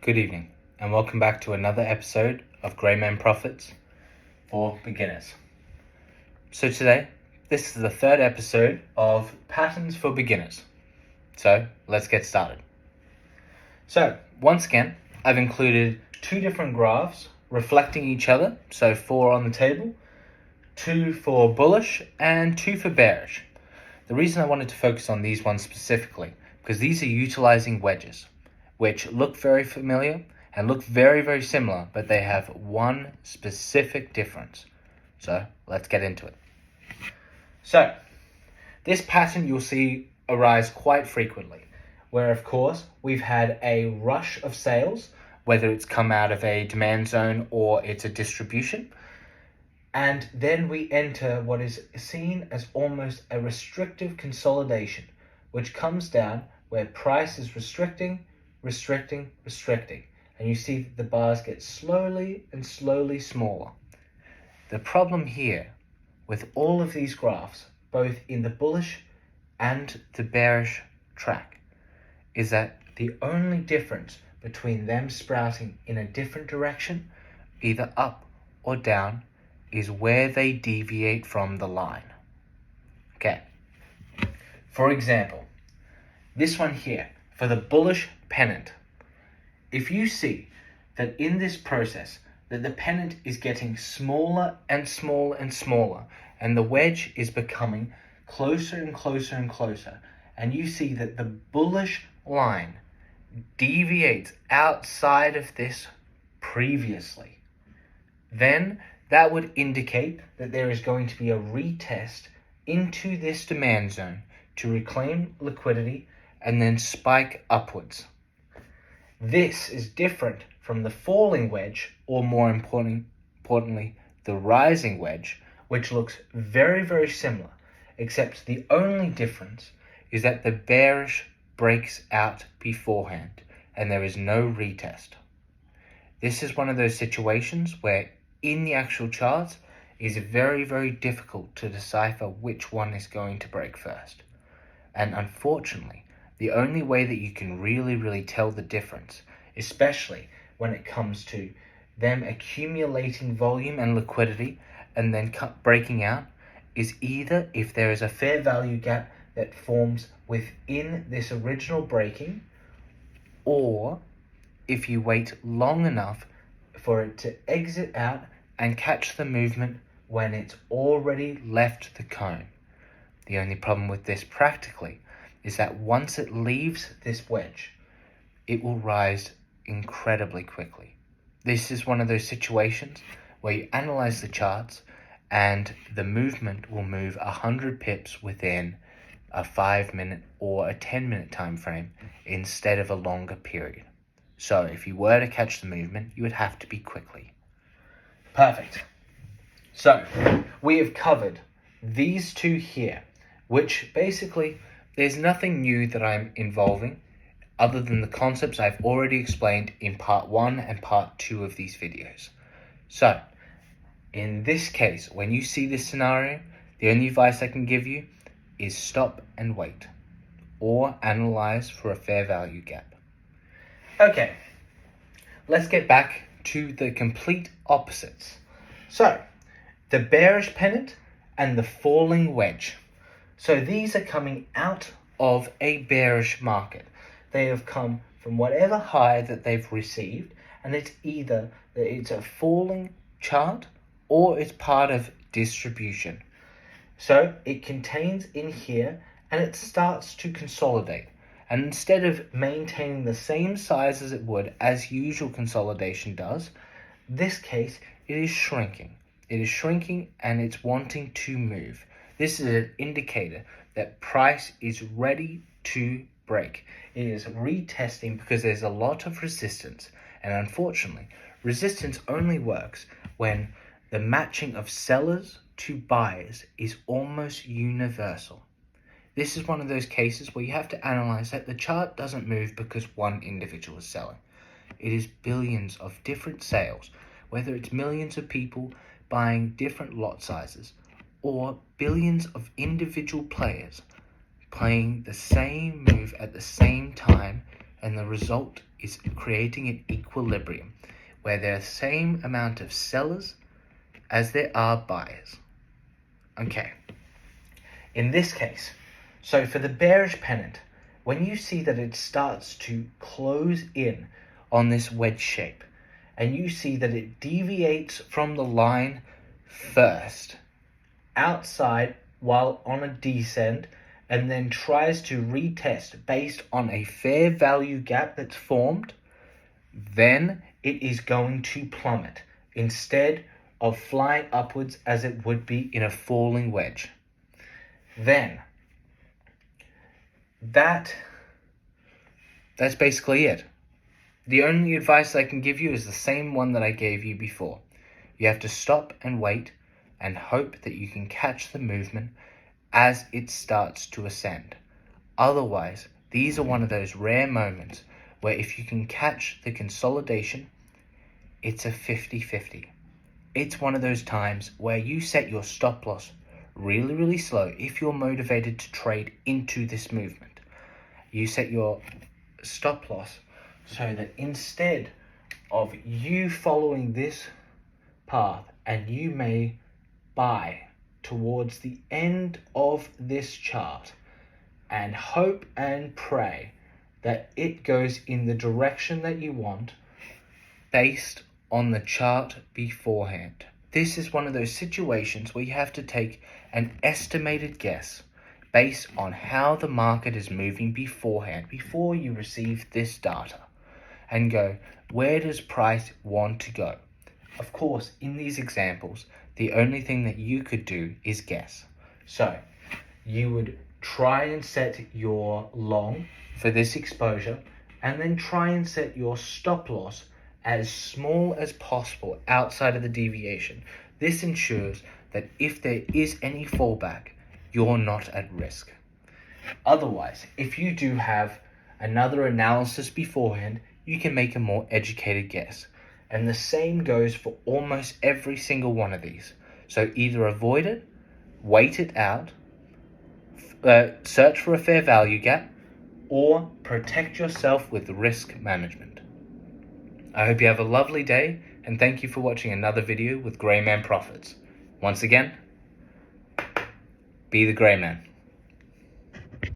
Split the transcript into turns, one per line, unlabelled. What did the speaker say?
Good evening, and welcome back to another episode of Greyman Profits for Beginners. So today, this is the third episode of Patterns for Beginners. So let's get started. So once again, I've included two different graphs reflecting each other. So 4 on the table, 2 for bullish and 2 for bearish. The reason I wanted to focus on these ones specifically, because these are utilizing wedges, which look very familiar and look very, very similar, but they have one specific difference. So let's get into it. So this pattern you'll see arise quite frequently, where of course we've had a rush of sales, whether it's come out of a demand zone or it's a distribution, and then we enter what is seen as almost a restrictive consolidation, which comes down where price is restricting, and you see that the bars get slowly and slowly smaller. The problem here with all of these graphs, both in the bullish and the bearish track, is that the only difference between them sprouting in a different direction, either up or down, is where they deviate from the line. Okay, for example, this one here, for the bullish pennant, if you see that in this process that the pennant is getting smaller and smaller and smaller, and the wedge is becoming closer and closer and closer, and you see that the bullish line deviates outside of this previously, then that would indicate that there is going to be a retest into this demand zone to reclaim liquidity and then spike upwards. This is different from the falling wedge, or more importantly, the rising wedge, which looks very, very similar, except the only difference is that the bearish breaks out beforehand and there is no retest. This is one of those situations where in the actual charts is very, very difficult to decipher which one is going to break first. And unfortunately, the only way that you can really tell the difference, especially when it comes to them accumulating volume and liquidity and then breaking out, is either if there is a fair value gap that forms within this original breaking, or if you wait long enough for it to exit out and catch the movement when it's already left the cone. The only problem with this practically is that once it leaves this wedge, it will rise incredibly quickly. This is one of those situations where you analyze the charts and the movement will move 100 pips within a 5-minute or a 10-minute time frame instead of a longer period. So if you were to catch the movement, you would have to be quickly. Perfect. So we have covered these two here, which basically there's nothing new that I'm involving other than the concepts I've already explained in part 1 and part 2 of these videos. So in this case, when you see this scenario, the only advice I can give you is stop and wait, or analyze for a fair value gap. Okay, let's get back to the complete opposites. So, the bearish pennant and the falling wedge. So these are coming out of a bearish market. They have come from whatever high that they've received, and it's either that it's a falling chart or it's part of distribution. So it contains in here and it starts to consolidate. And instead of maintaining the same size as it would as usual consolidation does, this case it is shrinking. It is shrinking and it's wanting to move. This is an indicator that price is ready to break. It is retesting because there's a lot of resistance. And unfortunately, resistance only works when the matching of sellers to buyers is almost universal. This is one of those cases where you have to analyze that the chart doesn't move because one individual is selling. It is billions of different sales, whether it's millions of people buying different lot sizes, or billions of individual players playing the same move at the same time and the result is creating an equilibrium where there are the same amount of sellers as there are buyers. Okay, in this case, so for the bearish pennant, when you see that it starts to close in on this wedge shape, and you see that it deviates from the line first, outside while on a descent, and then tries to retest based on a fair value gap that's formed, then it is going to plummet instead of flying upwards as it would be in a falling wedge. Then that's basically it. The only advice I can give you is the same one that I gave you before. You have to stop and wait and hope that you can catch the movement as it starts to ascend. Otherwise, these are one of those rare moments where if you can catch the consolidation, it's a 50-50. It's one of those times where you set your stop loss really, really slow if you're motivated to trade into this movement. You set your stop loss so that instead of you following this path, and you may buy towards the end of this chart and hope and pray that it goes in the direction that you want based on the chart beforehand. This is one of those situations where you have to take an estimated guess based on how the market is moving beforehand, before you receive this data, and go, where does price want to go? Of course, in these examples, the only thing that you could do is guess. So you would try and set your long for this exposure, and then try and set your stop loss as small as possible outside of the deviation. This ensures that if there is any fallback, you're not at risk. Otherwise, if you do have another analysis beforehand, you can make a more educated guess. And the same goes for almost every single one of these. So either avoid it, wait it out, search for a fair value gap, or protect yourself with risk management. I hope you have a lovely day, and thank you for watching another video with Grey Man Profits. Once again, be the Grey Man.